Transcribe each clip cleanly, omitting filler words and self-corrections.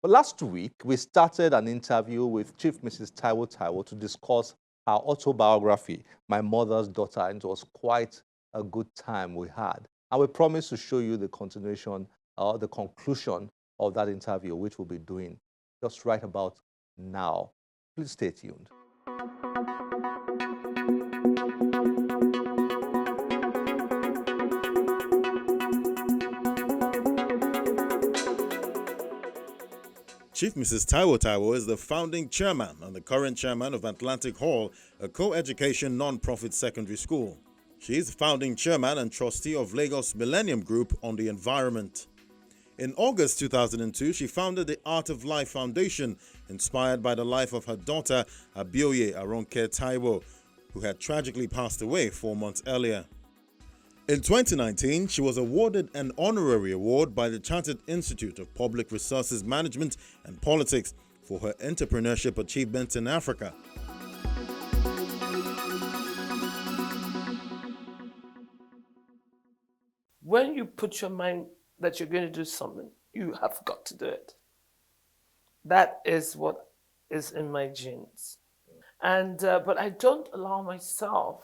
But last week, we started an interview with Chief Mrs. Taiwo to discuss her autobiography, My Mother's Daughter, and it was quite a good time we had. And we promise to show you the continuation or the conclusion of that interview, which we'll be doing just right about now. Please stay tuned. Chief Mrs. Taiwo is the founding chairman and the current chairman of Atlantic Hall, a co-education non-profit secondary school. She is founding chairman and trustee of Lagos Millennium Group on the environment. In August 2002, she founded the Art of Life Foundation, inspired by the life of her daughter, Abioye Aronke Taiwo, who had tragically passed away 4 months earlier. In 2019, she was awarded an honorary award by the Chartered Institute of Public Resources Management and Politics for her entrepreneurship achievements in Africa. When you put your mind that you're going to do something, you have got to do it. That is what is in my genes. And but I don't allow myself,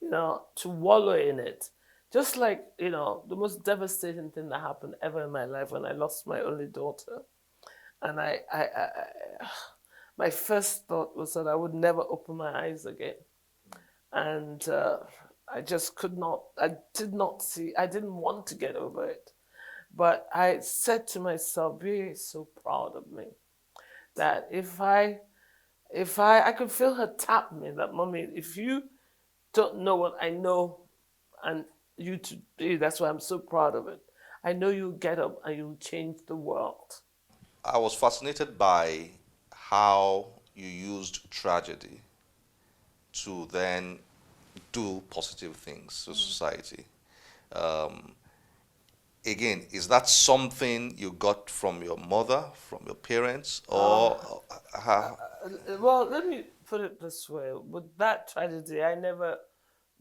to wallow in it. Just like, the most devastating thing that happened ever in my life when I lost my only daughter. And my first thought was that I would never open my eyes again. And I just could not, I didn't want to get over it. But I said to myself, be so proud of me, that if I could feel her tap me, that, Mommy, if you don't know what I know, and you to do, that's why I'm so proud of it. I know you'll get up and you'll change the world. I was fascinated by how you used tragedy to then do positive things to society. Again, is that something you got from your mother, from your parents, or Well, let me put it this way. With that tragedy, I never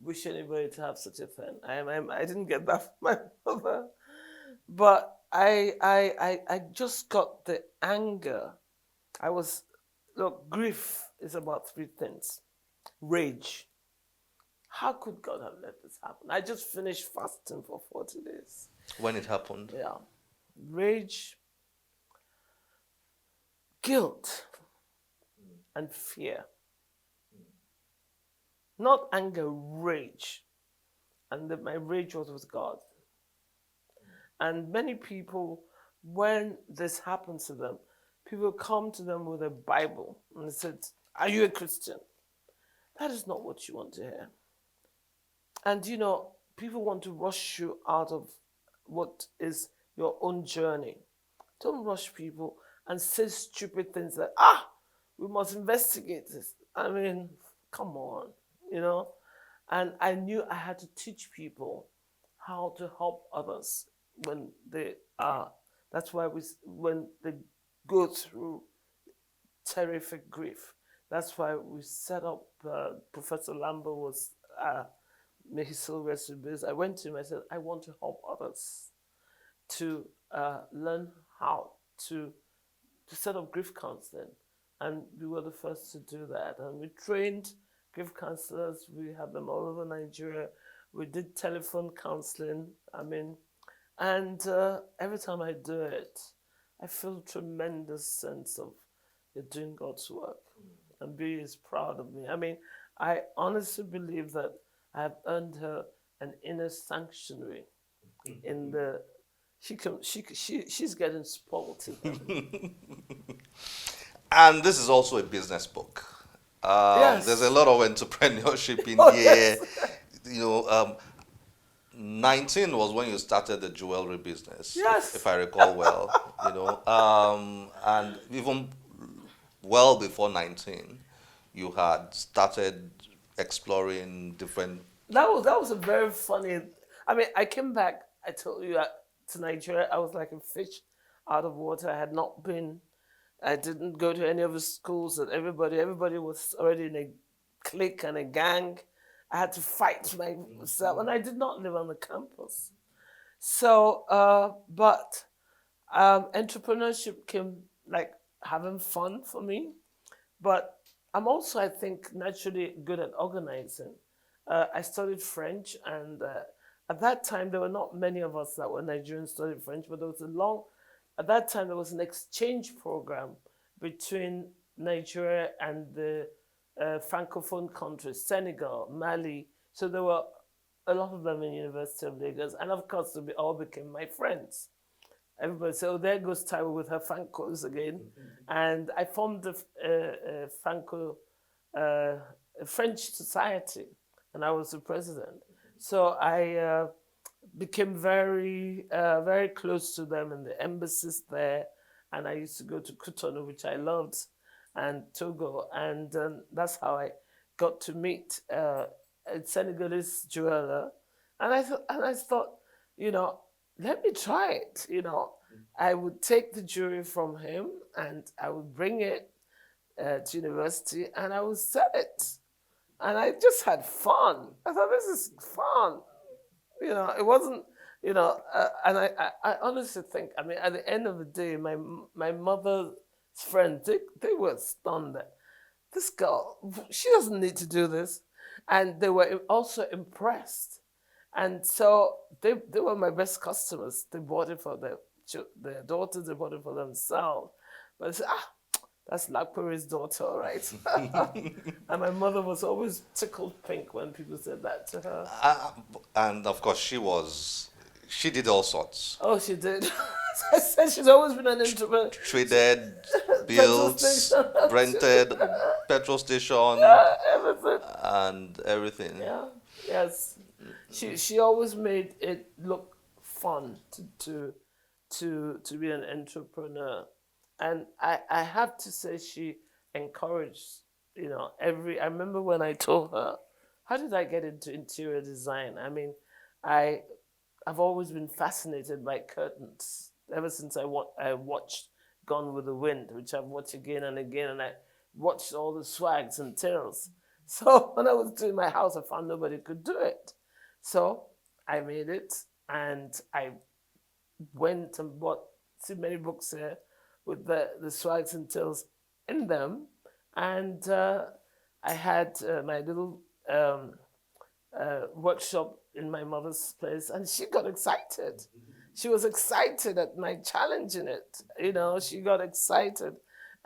wish anybody to have such a thing. I didn't get that from my mother. But I just got the anger. Grief is about three things. Rage. How could God have let this happen? I just finished fasting for 40 days. when it happened? Yeah. Rage, guilt, and fear. Not anger, rage. And my rage was with God. And many people, when this happens to them, people come to them with a Bible and they said, are you a Christian? That is not what you want to hear. And people want to rush you out of what is your own journey. Don't rush people and say stupid things like, we must investigate this. I mean, come on, And I knew I had to teach people how to help others when they are. That's why when they go through terrific grief, that's why we set up, Professor Lambert was, may he still rest in peace. I went to him, I said, I want to help others to learn how to set up grief counseling. And we were the first to do that. And we trained grief counselors. We have them all over Nigeria. We did telephone counseling. And every time I do it, I feel a tremendous sense of you're doing God's work. And B is proud of me. I honestly believe that I have earned her an inner sanctuary in the. She's getting spoiled. And this is also a business book. Yes. There's a lot of entrepreneurship in here. Yes. 19 was when you started the jewelry business, Yes. if I recall well. And even well before 19, you had started exploring different. That was a very funny. I came back. I told you to Nigeria. I was like a fish out of water. I didn't go to any of the schools. That everybody was already in a clique and a gang. I had to fight myself, and I did not live on the campus. So, but entrepreneurship came like having fun for me. But I'm also, I think, naturally good at organizing. I studied French, and at that time, there were not many of us that were Nigerians studied French, but there was a long, at that time, there was an exchange program between Nigeria and the Francophone countries, Senegal, Mali. So there were a lot of them in University of Lagos, and of course, they all became my friends. Everybody said, "Oh, there goes Taiwo with her Francos again," and I formed a Franco uh, a French society, and I was the president. So I became very close to them in the embassies there, and I used to go to Cotonou, which I loved, and Togo, and that's how I got to meet a Senegalese jeweler, and I thought, you know, let me try it. I would take the jewelry from him, and I would bring it to university, and I would sell it, and I just had fun. I thought this is fun. It wasn't, and I honestly think, I mean, at the end of the day, my mother's friends, they were stunned that this girl, she doesn't need to do this. And they were also impressed. And so they were my best customers. They bought it for their daughters, they bought it for themselves. But I said, that's Lakpuri's daughter, all right? And my mother was always tickled pink when people said that to her. And of course, she did all sorts. Oh, she did. I said she's always been an entrepreneur. Traded, Petrol built, station. rented, petrol station, Everything. and everything. Yeah. Yes. She always made it look fun to be an entrepreneur. And I have to say she encouraged, I remember when I told her, how did I get into interior design? I mean, I've always been fascinated by curtains ever since I watched Gone with the Wind, which I've watched again and again, and I watched all the swags and tales. So when I was doing my house, I found nobody could do it. So I made it, and I went and bought, see many books here with the swags and tales in them, and I had my little workshop in my mother's place, and she got excited. She was excited at my challenging it. She got excited,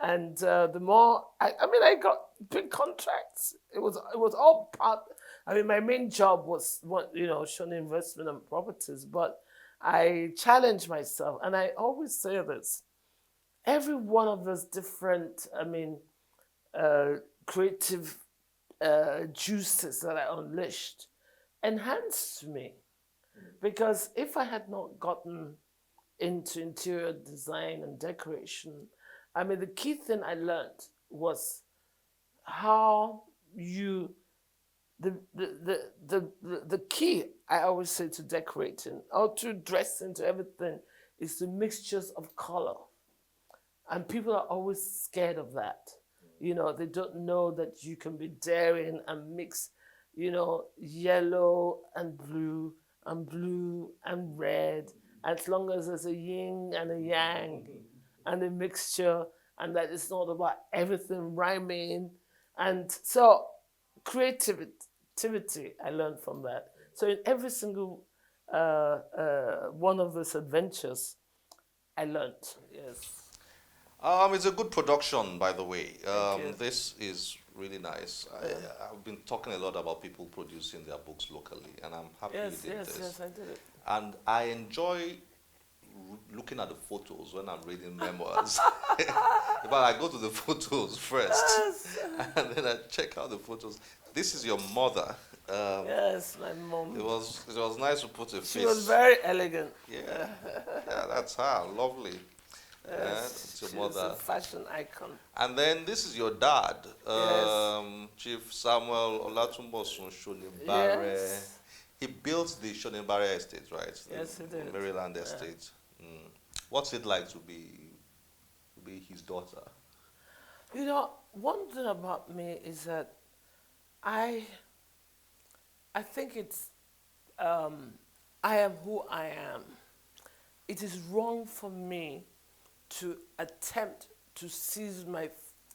and the more I got big contracts. It was all part. I mean, my main job was showing investment and properties, but I challenged myself, and I always say this: every one of those different, creative juices that I unleashed enhanced me. Because if I had not gotten into interior design and decoration, I mean, the key thing I learned was how you the key I always say to decorating or to dressing to everything is the mixtures of color. And people are always scared of that. They don't know that you can be daring and mix, yellow and blue and red, as long as there's a yin and a yang and a mixture, and that it's not about everything rhyming. And so creativity, I learned from that. So in every single one of those adventures, I learned, yes. It's a good production, by the way. Thank you. This is really nice. I've been talking a lot about people producing their books locally, and I'm happy Yes, you did yes, this. yes, I did it. And I enjoy looking at the photos when I'm reading memoirs. But I go to the photos first, Yes, and then I check out the photos. This is your mother. yes, my mom. It was nice to put a face. She was very elegant. Yeah, yeah, that's her. Lovely. Yeah, Yes, it's your she was mother. a fashion icon. And then this is your dad, Yes. Chief Samuel Olatunbosun Shonibare. Yes. He built the Shonibare estate, right? Yes, he did. Maryland Yeah. estate. What's it like to be his daughter? One thing about me is that I think it's I am who I am. It is wrong for me to attempt to seize my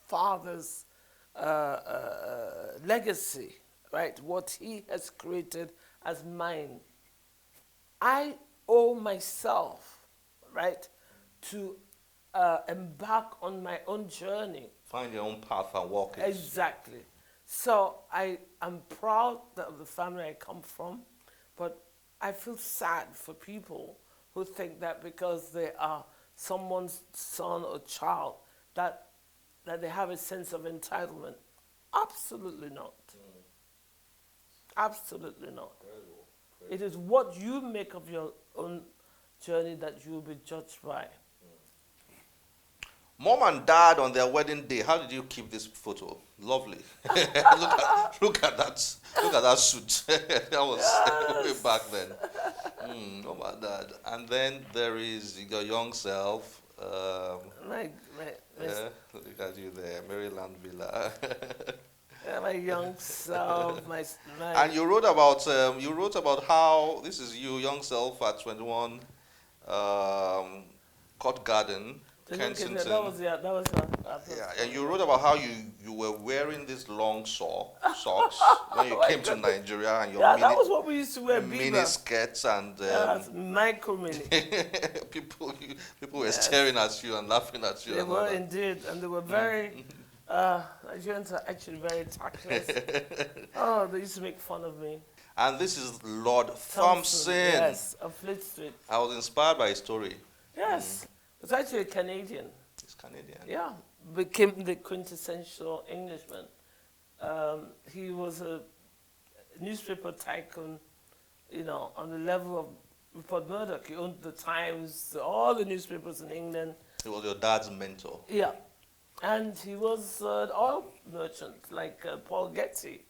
father's legacy, right? What he has created as mine. I owe myself, right, to embark on my own journey. Find your own path and walk it. Exactly. So I am proud of the family I come from, but I feel sad for people who think that because they are someone's son or child that they have a sense of entitlement. Absolutely not. Absolutely not. It is what you make of your own journey that you will be judged by. Mom and dad on their wedding day, how did you keep this photo? Lovely. look at that. Look at that suit. That was way back then. Mom and dad. And then there is your young self. My Look at you there, Maryland Villa. my young self, my And you wrote about how this is you, young self at 21, Court Garden, Kensington. That was Yeah, and you wrote about how you were wearing these long socks when you came to Nigeria, and your that was what we used to wear, mini Bieber. skirts, and Micro mini. people were staring at you and laughing at you. They and all were that. indeed, and they were very, Nigerians are actually very tactless. Oh, they used to make fun of me. And this is Lord Thompson. Yes, of Fleet Street. I was inspired by his story. Yes, it's actually a Canadian. He's Canadian. Yeah, became the quintessential Englishman. He was a newspaper tycoon, on the level of Rupert Murdoch. He owned the Times, all the newspapers in England. He was your dad's mentor. Yeah, and he was an oil merchant like Paul Getty,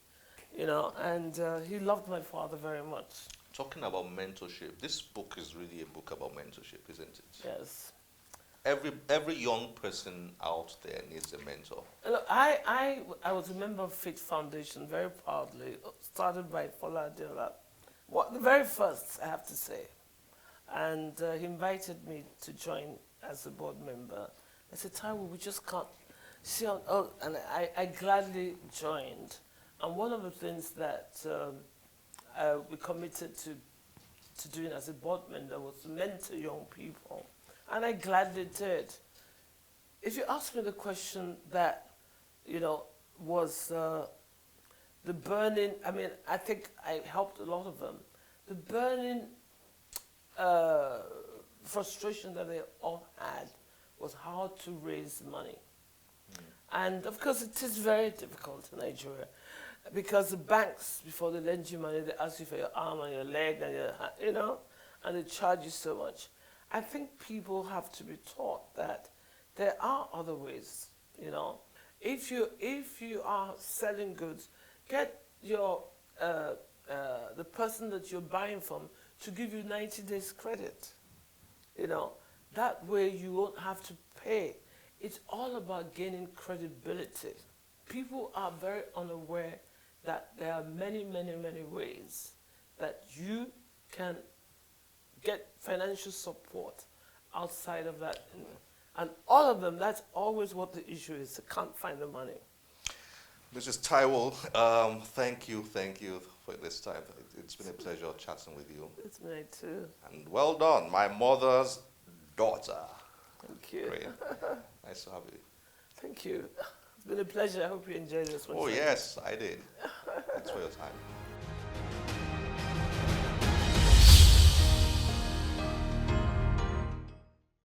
and he loved my father very much. Talking about mentorship, this book is really a book about mentorship, isn't it? Yes. Every young person out there needs a mentor. Look, I was a member of Faith Foundation very proudly, started by Fola Adeola. The very first, I have to say. And he invited me to join as a board member. I said, Taiwo, we just can't see on, and I gladly joined. And one of the things that we committed to doing as a board member was to mentor young people. And I gladly did. If you ask me the question that, was the burning, I think I helped a lot of them. The burning frustration that they all had was how to raise money. And of course, it is very difficult in Nigeria because the banks, before they lend you money, they ask you for your arm and your leg and your hand, and they charge you so much. I think people have to be taught that there are other ways, If you are selling goods, get your the person that you're buying from to give you 90 days credit. That way you won't have to pay. It's all about gaining credibility. People are very unaware that there are many, many, many ways that you can get financial support outside of that. And all of them, that's always what the issue is. They can't find the money. Mrs. Taiwo, thank you for this time. It's been a pleasure chatting with you. It's me too. And well done, my mother's daughter. Thank you. Great. Nice to have you. Thank you. It's been a pleasure. I hope you enjoyed this one. Oh, yes, I did. Thanks for your time.